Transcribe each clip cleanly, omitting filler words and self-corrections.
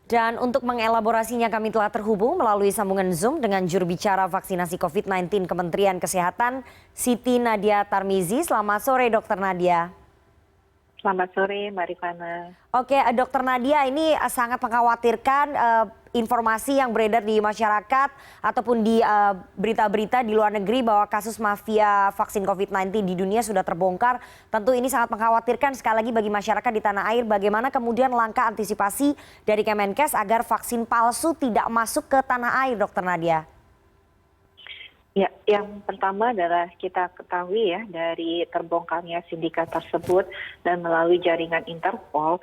Dan untuk mengelaborasinya kami telah terhubung melalui sambungan Zoom dengan juru bicara vaksinasi COVID-19 Kementerian Kesehatan, Siti Nadia Tarmizi. Selamat sore, Dokter Nadia. Selamat sore, Mbak Rifana. Oke, Dokter Nadia, ini sangat mengkhawatirkan informasi yang beredar di masyarakat ataupun di berita-berita di luar negeri bahwa kasus mafia vaksin COVID-19 di dunia sudah terbongkar. Tentu ini sangat mengkhawatirkan sekali lagi bagi masyarakat di tanah air. Bagaimana kemudian langkah antisipasi dari Kemenkes agar vaksin palsu tidak masuk ke tanah air, Dokter Nadia? Ya, yang pertama adalah kita ketahui ya dari terbongkarnya sindikat tersebut dan melalui jaringan Interpol,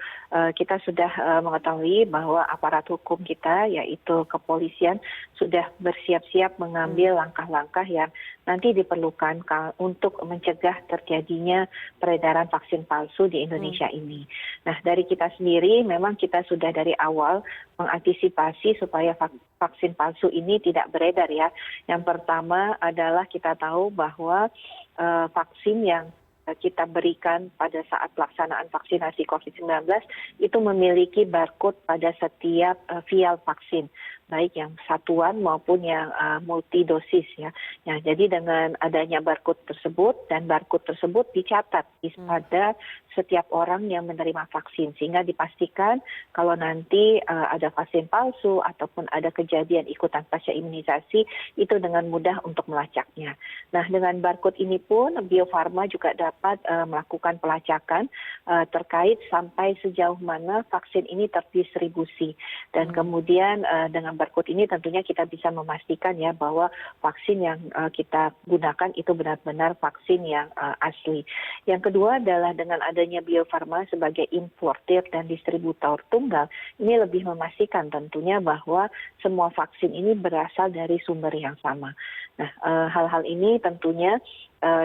kita sudah mengetahui bahwa aparat hukum kita yaitu kepolisian sudah bersiap-siap mengambil langkah-langkah yang nanti diperlukan untuk mencegah terjadinya peredaran vaksin palsu di Indonesia ini. Nah, dari kita sendiri memang kita sudah dari awal mengantisipasi supaya vaksin palsu ini tidak beredar ya. Yang pertama adalah kita tahu bahwa vaksin yang kita berikan pada saat pelaksanaan vaksinasi COVID-19 itu memiliki barcode pada setiap vial vaksin, baik yang satuan maupun yang multidosis ya. Nah, jadi dengan adanya barcode tersebut dan barcode tersebut dicatat pada setiap orang yang menerima vaksin sehingga dipastikan kalau nanti ada vaksin palsu ataupun ada kejadian ikutan pasca imunisasi itu dengan mudah untuk melacaknya. Nah, dengan barcode ini pun Bio Farma juga dapat melakukan pelacakan terkait sampai sejauh mana vaksin ini terdistribusi dan kemudian dengan barcode ini tentunya kita bisa memastikan ya bahwa vaksin yang kita gunakan itu benar-benar vaksin yang asli. Yang kedua adalah dengan adanya Bio Farma sebagai importir dan distributor tunggal, ini lebih memastikan tentunya bahwa semua vaksin ini berasal dari sumber yang sama. Nah, hal-hal ini tentunya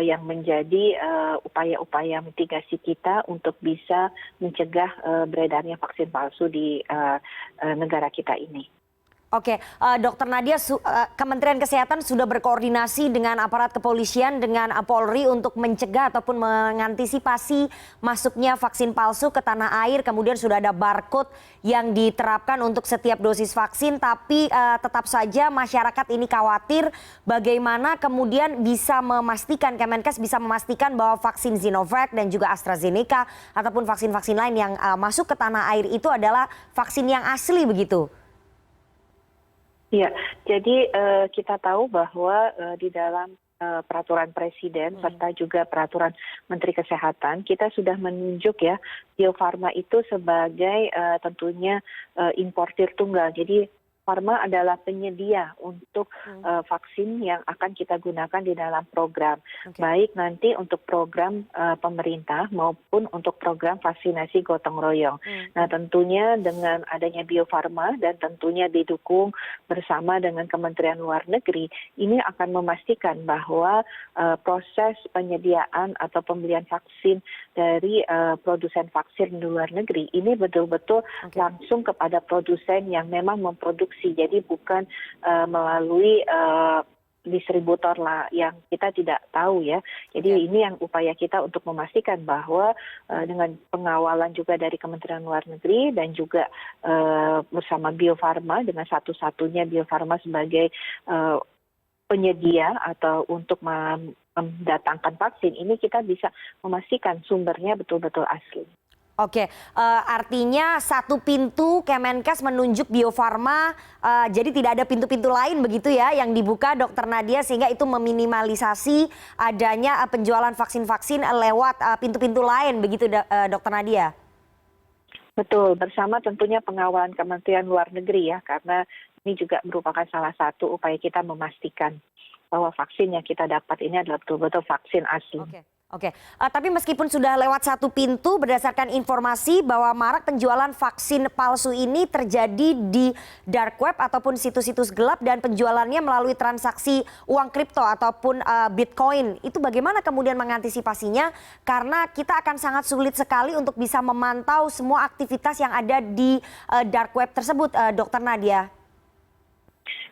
yang menjadi upaya-upaya mitigasi kita untuk bisa mencegah beredarnya vaksin palsu di negara kita ini. Oke, Dokter Nadia, Kementerian Kesehatan sudah berkoordinasi dengan aparat kepolisian, dengan Polri untuk mencegah ataupun mengantisipasi masuknya vaksin palsu ke tanah air. Kemudian sudah ada barcode yang diterapkan untuk setiap dosis vaksin, tapi tetap saja masyarakat ini khawatir bagaimana kemudian bisa memastikan, Kemenkes bisa memastikan bahwa vaksin Sinovac dan juga AstraZeneca ataupun vaksin-vaksin lain yang masuk ke tanah air itu adalah vaksin yang asli begitu. Ya, jadi kita tahu bahwa di dalam peraturan presiden serta juga peraturan Menteri Kesehatan kita sudah menunjuk ya Bio Farma itu sebagai tentunya importir tunggal. Jadi Farma adalah penyedia untuk vaksin yang akan kita gunakan di dalam program, baik nanti untuk program pemerintah maupun untuk program vaksinasi gotong royong. Nah, tentunya dengan adanya Bio Farma dan tentunya didukung bersama dengan Kementerian Luar Negeri, ini akan memastikan bahwa proses penyediaan atau pembelian vaksin dari produsen vaksin di luar negeri ini betul-betul langsung kepada produsen yang memang memproduksi. Jadi bukan melalui distributor lah yang kita tidak tahu ya. Jadi ini yang upaya kita untuk memastikan bahwa dengan pengawalan juga dari Kementerian Luar Negeri dan juga bersama Bio Farma dengan satu-satunya Bio Farma sebagai penyedia atau untuk mendatangkan vaksin ini kita bisa memastikan sumbernya betul-betul asli. Oke, artinya satu pintu Kemenkes menunjuk Bio Farma, jadi tidak ada pintu-pintu lain begitu ya yang dibuka, Dokter Nadia, sehingga itu meminimalisasi adanya penjualan vaksin-vaksin lewat pintu-pintu lain begitu, Dokter Nadia? Betul, bersama tentunya pengawalan Kementerian Luar Negeri ya, karena ini juga merupakan salah satu upaya kita memastikan bahwa vaksin yang kita dapat ini adalah betul-betul vaksin asli. Oke, tapi meskipun sudah lewat satu pintu, berdasarkan informasi bahwa marak penjualan vaksin palsu ini terjadi di dark web ataupun situs-situs gelap dan penjualannya melalui transaksi uang kripto ataupun Bitcoin. Itu bagaimana kemudian mengantisipasinya? Karena kita akan sangat sulit sekali untuk bisa memantau semua aktivitas yang ada di dark web tersebut, Dokter Nadia.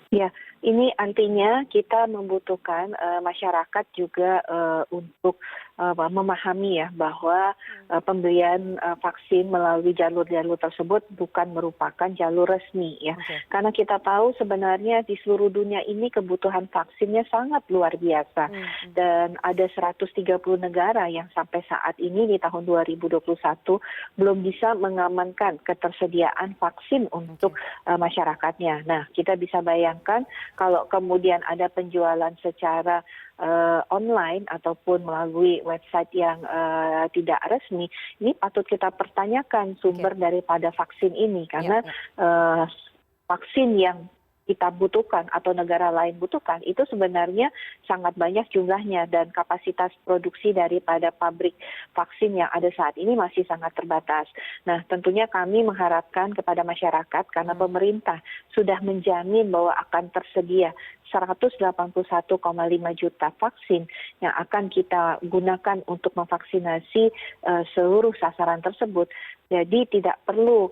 Ya, ini artinya kita membutuhkan masyarakat juga untuk memahami ya bahwa pembelian vaksin melalui jalur-jalur tersebut bukan merupakan jalur resmi ya. Karena kita tahu sebenarnya di seluruh dunia ini kebutuhan vaksinnya sangat luar biasa. Dan ada 130 negara yang sampai saat ini di tahun 2021 belum bisa mengamankan ketersediaan vaksin untuk masyarakatnya. Nah, kita bisa bayangkan kalau kemudian ada penjualan secara online ataupun melalui website yang tidak resmi, ini patut kita pertanyakan sumber daripada vaksin ini karena vaksin yang kita butuhkan atau negara lain butuhkan itu sebenarnya sangat banyak jumlahnya dan kapasitas produksi daripada pabrik vaksin yang ada saat ini masih sangat terbatas. Nah, tentunya kami mengharapkan kepada masyarakat karena pemerintah sudah menjamin bahwa akan tersedia 181,5 juta vaksin yang akan kita gunakan untuk memvaksinasi seluruh sasaran tersebut. Jadi tidak perlu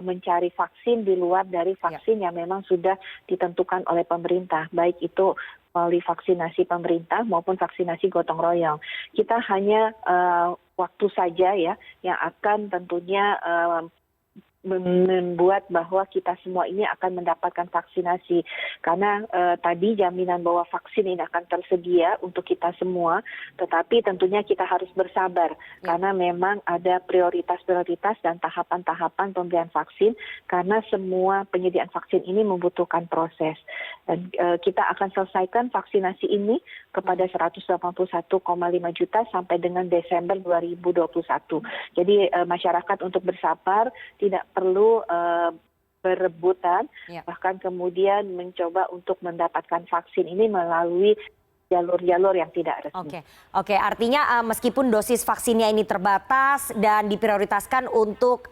mencari vaksin di luar dari vaksin yang memang sudah ditentukan oleh pemerintah, baik itu melalui vaksinasi pemerintah maupun vaksinasi gotong royong. Kita hanya waktu saja ya yang akan tentunya membuat bahwa kita semua ini akan mendapatkan vaksinasi karena tadi jaminan bahwa vaksin ini akan tersedia untuk kita semua, tetapi tentunya kita harus bersabar karena memang ada prioritas-prioritas dan tahapan-tahapan pemberian vaksin karena semua penyediaan vaksin ini membutuhkan proses dan kita akan selesaikan vaksinasi ini kepada 181,5 juta sampai dengan Desember 2021. Jadi masyarakat untuk bersabar, tidak perlu berebutan, bahkan kemudian mencoba untuk mendapatkan vaksin ini melalui jalur-jalur yang tidak resmi. Oke, artinya meskipun dosis vaksinnya ini terbatas dan diprioritaskan untuk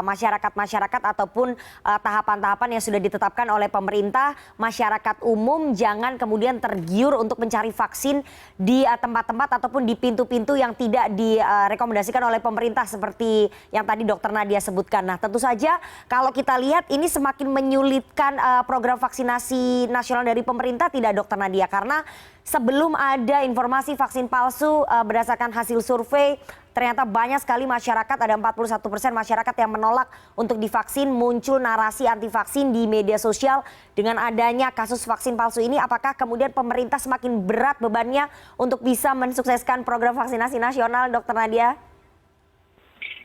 masyarakat-masyarakat ataupun tahapan-tahapan yang sudah ditetapkan oleh pemerintah, masyarakat umum jangan kemudian tergiur untuk mencari vaksin di tempat-tempat ataupun di pintu-pintu yang tidak direkomendasikan oleh pemerintah seperti yang tadi Dokter Nadia sebutkan. Nah, tentu saja kalau kita lihat ini semakin menyulitkan program vaksinasi nasional dari pemerintah tidak Dokter Nadia, karena sebelum ada informasi vaksin palsu berdasarkan hasil survei, ternyata banyak sekali masyarakat, ada 41% masyarakat yang menolak untuk divaksin, muncul narasi anti vaksin di media sosial. Dengan adanya kasus vaksin palsu ini, apakah kemudian pemerintah semakin berat bebannya untuk bisa mensukseskan program vaksinasi nasional, Dokter Nadia?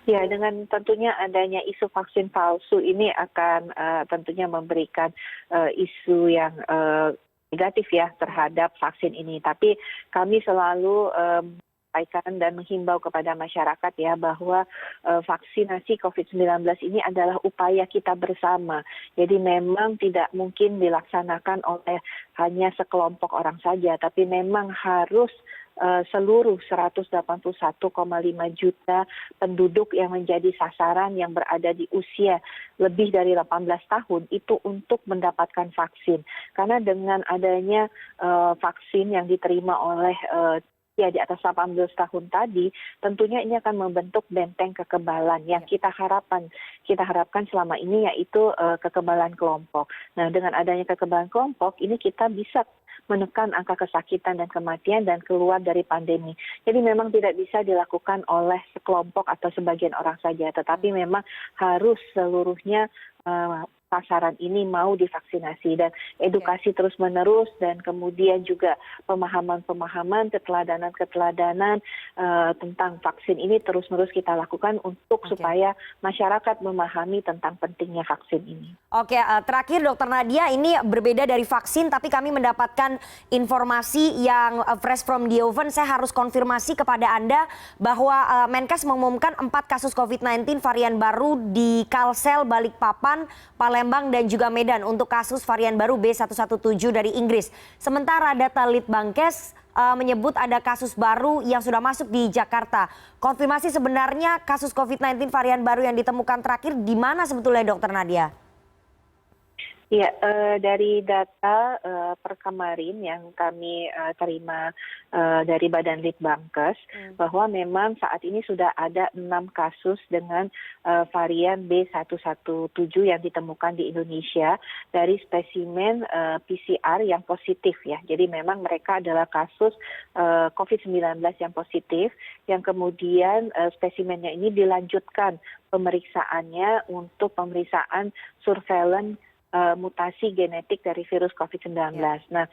Ya, dengan tentunya adanya isu vaksin palsu ini akan tentunya memberikan isu yang negatif ya terhadap vaksin ini. Tapi kami selalu menyampaikan dan menghimbau kepada masyarakat ya bahwa vaksinasi COVID-19 ini adalah upaya kita bersama. Jadi memang tidak mungkin dilaksanakan oleh hanya sekelompok orang saja, tapi memang harus seluruh 181,5 juta penduduk yang menjadi sasaran yang berada di usia lebih dari 18 tahun itu untuk mendapatkan vaksin. Karena dengan adanya vaksin yang diterima oleh ya di atas 18 tahun tadi, tentunya ini akan membentuk benteng kekebalan yang kita harapkan selama ini, yaitu kekebalan kelompok. Nah, dengan adanya kekebalan kelompok ini kita bisa menekan angka kesakitan dan kematian dan keluar dari pandemi. Jadi memang tidak bisa dilakukan oleh sekelompok atau sebagian orang saja, tetapi memang harus seluruhnya sasaran ini mau divaksinasi dan edukasi terus-menerus dan kemudian juga pemahaman-pemahaman, keteladanan-keteladanan tentang vaksin ini terus-menerus kita lakukan untuk supaya masyarakat memahami tentang pentingnya vaksin ini. Oke, terakhir Dokter Nadia, ini berbeda dari vaksin tapi kami mendapatkan informasi yang fresh from the oven. Saya harus konfirmasi kepada Anda bahwa Menkes mengumumkan 4 kasus COVID-19 varian baru di Kalsel, Balikpapan, Palembang dan juga Medan untuk kasus varian baru B117 dari Inggris. Sementara data Litbangkes menyebut ada kasus baru yang sudah masuk di Jakarta. Konfirmasi sebenarnya kasus COVID-19 varian baru yang ditemukan terakhir di mana sebetulnya Dokter Nadia? Ya, dari data per kemarin yang kami terima dari Badan Litbangkes, bahwa memang saat ini sudah ada 6 kasus dengan varian B117 yang ditemukan di Indonesia dari spesimen PCR yang positif ya. Jadi memang mereka adalah kasus COVID-19 yang positif, yang kemudian spesimennya ini dilanjutkan pemeriksaannya untuk pemeriksaan surveillance mutasi genetik dari virus COVID-19. Nah,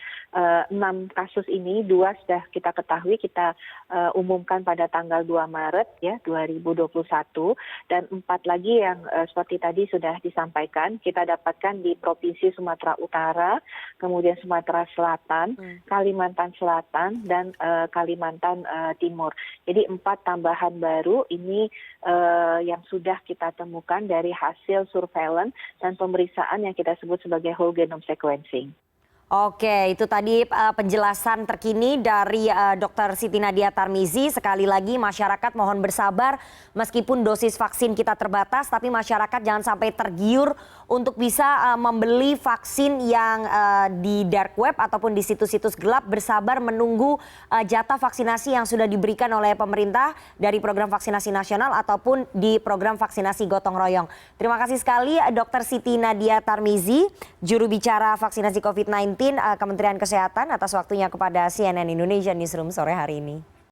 6 kasus ini, 2 sudah kita ketahui, kita umumkan pada tanggal 2 Maret ya 2021, dan 4 lagi yang seperti tadi sudah disampaikan, kita dapatkan di Provinsi Sumatera Utara, kemudian Sumatera Selatan, Kalimantan Selatan, dan Kalimantan Timur. Jadi 4 tambahan baru ini yang sudah kita temukan dari hasil surveillance dan pemeriksaan yang kita sebut sebagai whole genome sequencing. Oke, itu tadi penjelasan terkini dari Dr. Siti Nadia Tarmizi. Sekali lagi masyarakat mohon bersabar, meskipun dosis vaksin kita terbatas, tapi masyarakat jangan sampai tergiur untuk bisa membeli vaksin yang di dark web ataupun di situs-situs gelap. Bersabar menunggu jatah vaksinasi yang sudah diberikan oleh pemerintah dari program vaksinasi nasional ataupun di program vaksinasi gotong royong. Terima kasih sekali Dr. Siti Nadia Tarmizi, juru bicara vaksinasi COVID-19 Kementerian Kesehatan, atas waktunya kepada CNN Indonesia Newsroom sore hari ini.